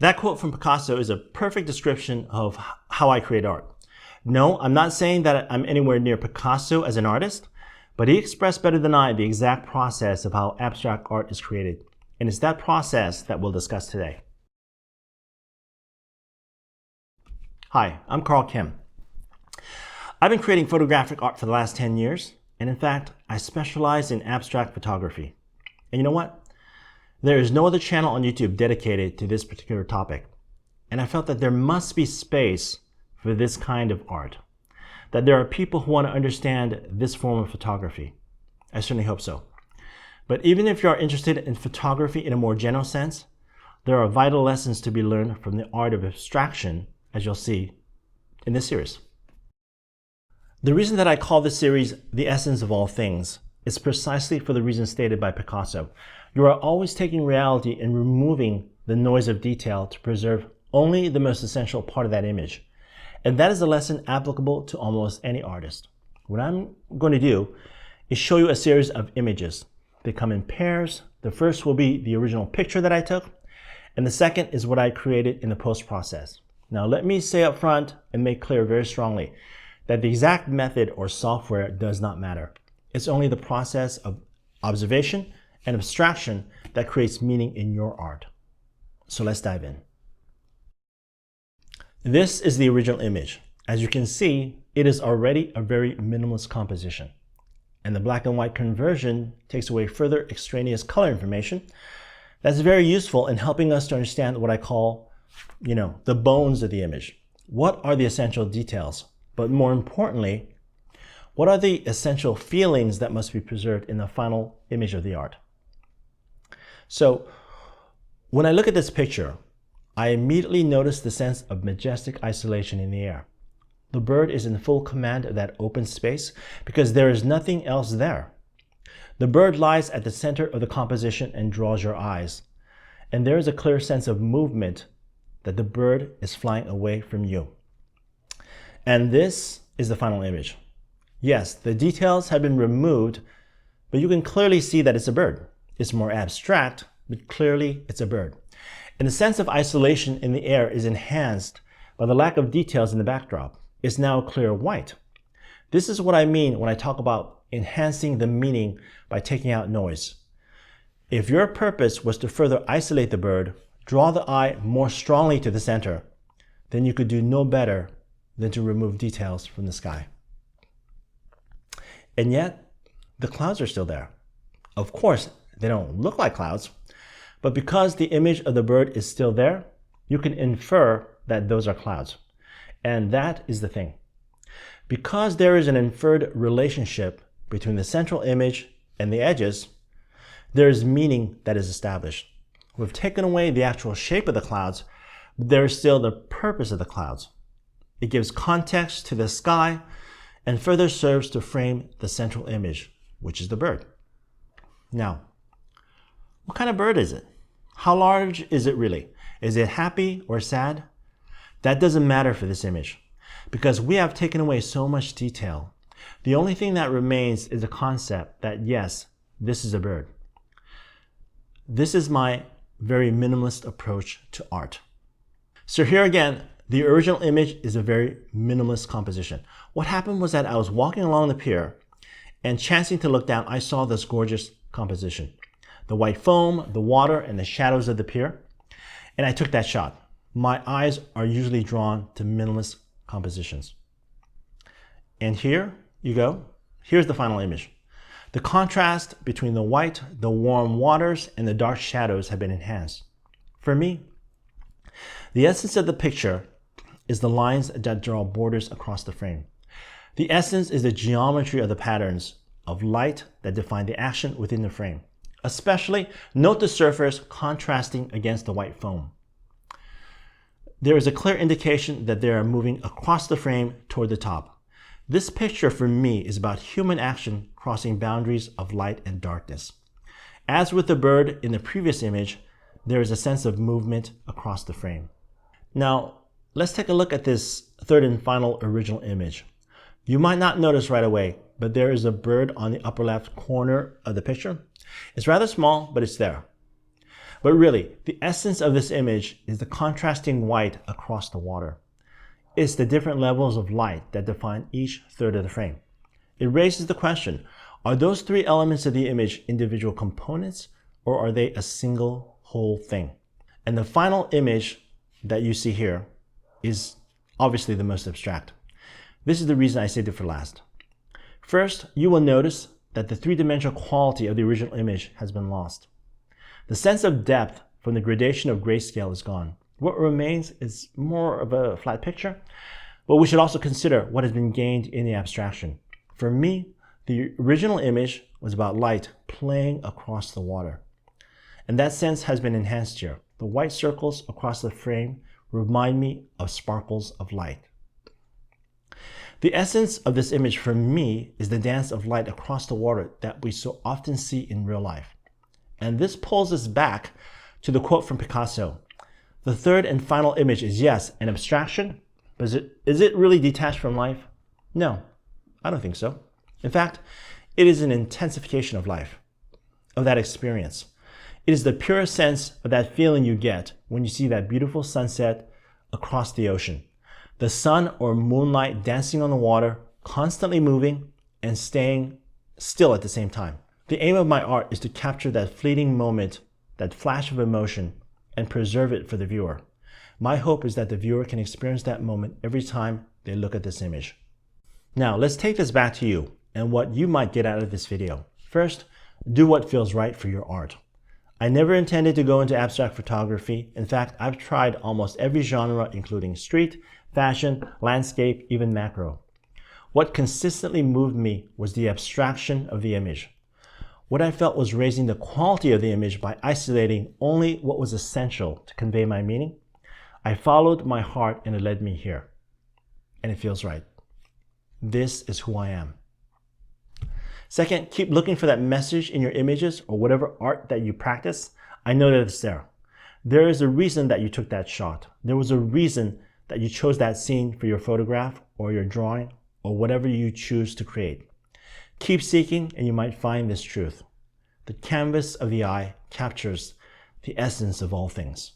That quote from Picasso is a perfect description of how I create art. No, I'm not saying that I'm anywhere near Picasso as an artist, but he expressed better than I the exact process of how abstract art is created. And it's that process that we'll discuss today. Hi, I'm Carl Kim. I've been creating photographic art for the last 10 years, and in fact, I specialize in abstract photography. And you know what? There is no other channel on YouTube dedicated to this particular topic. And I felt that there must be space for this kind of art. That there are people who want to understand this form of photography. I certainly hope so. But even if you are interested in photography in a more general sense, there are vital lessons to be learned from the art of abstraction, as you'll see in this series. The reason that I call this series The Essence of All Things is precisely for the reason stated by Picasso. You are always taking reality and removing the noise of detail to preserve only the most essential part of that image. And that is a lesson applicable to almost any artist. What I'm going to do is show you a series of images. They come in pairs. The first will be the original picture that I took, and the second is what I created in the post-process. Now let me say up front and make clear very strongly that the exact method or software does not matter. It's only the process of observation and abstraction that creates meaning in your art. So let's dive in. This is the original image. As you can see, it is already a very minimalist composition. And the black and white conversion takes away further extraneous color information. That's very useful in helping us to understand what I call, the bones of the image. What are the essential details? But more importantly, what are the essential feelings that must be preserved in the final image of the art? So when I look at this picture, I immediately notice the sense of majestic isolation in the air. The bird is in full command of that open space because there is nothing else there. The bird lies at the center of the composition and draws your eyes. And there is a clear sense of movement that the bird is flying away from you. And this is the final image. Yes, the details have been removed, but you can clearly see that it's a bird. It's more abstract, but clearly it's a bird. And the sense of isolation in the air is enhanced by the lack of details in the backdrop. It's now clear white. This is what I mean when I talk about enhancing the meaning by taking out noise. If your purpose was to further isolate the bird, draw the eye more strongly to the center, then you could do no better than to remove details from the sky. And yet, the clouds are still there. Of course, they don't look like clouds, but because the image of the bird is still there, you can infer that those are clouds. And that is the thing. Because there is an inferred relationship between the central image and the edges, there is meaning that is established. We've taken away the actual shape of the clouds, but there is still the purpose of the clouds. It gives context to the sky and further serves to frame the central image, which is the bird. Now, what kind of bird is it? How large is it really? Is it happy or sad? That doesn't matter for this image because we have taken away so much detail. The only thing that remains is the concept that yes, this is a bird. This is my very minimalist approach to art. So here again, the original image is a very minimalist composition. What happened was that I was walking along the pier and chancing to look down, I saw this gorgeous composition. The white foam, the water, and the shadows of the pier. And I took that shot. My eyes are usually drawn to minimalist compositions. And here you go. Here's the final image. The contrast between the white, the warm waters, and the dark shadows have been enhanced. For me, the essence of the picture is the lines that draw borders across the frame. The essence is the geometry of the patterns of light that define the action within the frame. Especially, note the surface contrasting against the white foam. There is a clear indication that they are moving across the frame toward the top. This picture for me is about human action crossing boundaries of light and darkness. As with the bird in the previous image, there is a sense of movement across the frame. Now, let's take a look at this third and final original image. You might not notice right away, but there is a bird on the upper left corner of the picture. It's rather small, but it's there. But really, the essence of this image is the contrasting white across the water. It's the different levels of light that define each third of the frame. It raises the question, are those three elements of the image individual components, or are they a single whole thing? And the final image that you see here is obviously the most abstract. This is the reason I saved it for last. First, you will notice that the three-dimensional quality of the original image has been lost. The sense of depth from the gradation of grayscale is gone. What remains is more of a flat picture, but we should also consider what has been gained in the abstraction. For me, the original image was about light playing across the water. And that sense has been enhanced here. The white circles across the frame remind me of sparkles of light. The essence of this image for me is the dance of light across the water that we so often see in real life. And this pulls us back to the quote from Picasso. The third and final image is, yes, an abstraction, but is it really detached from life? No, I don't think so. In fact, it is an intensification of life, of that experience. It is the purest sense of that feeling you get when you see that beautiful sunset across the ocean. The sun or moonlight dancing on the water, constantly moving and staying still at the same time. The aim of my art is to capture that fleeting moment, that flash of emotion, and preserve it for the viewer. My hope is that the viewer can experience that moment every time they look at this image. Now, let's take this back to you and what you might get out of this video. First, do what feels right for your art. I never intended to go into abstract photography. In fact, I've tried almost every genre, including street, fashion, landscape, even macro. What consistently moved me was the abstraction of the image. What I felt was raising the quality of the image by isolating only what was essential to convey my meaning. I followed my heart and it led me here. And it feels right. This is who I am. Second, keep looking for that message in your images or whatever art that you practice. I know that it's there. There is a reason that you took that shot. There was a reason that you chose that scene for your photograph or your drawing or whatever you choose to create. Keep seeking and you might find this truth. The canvas of the eye captures the essence of all things.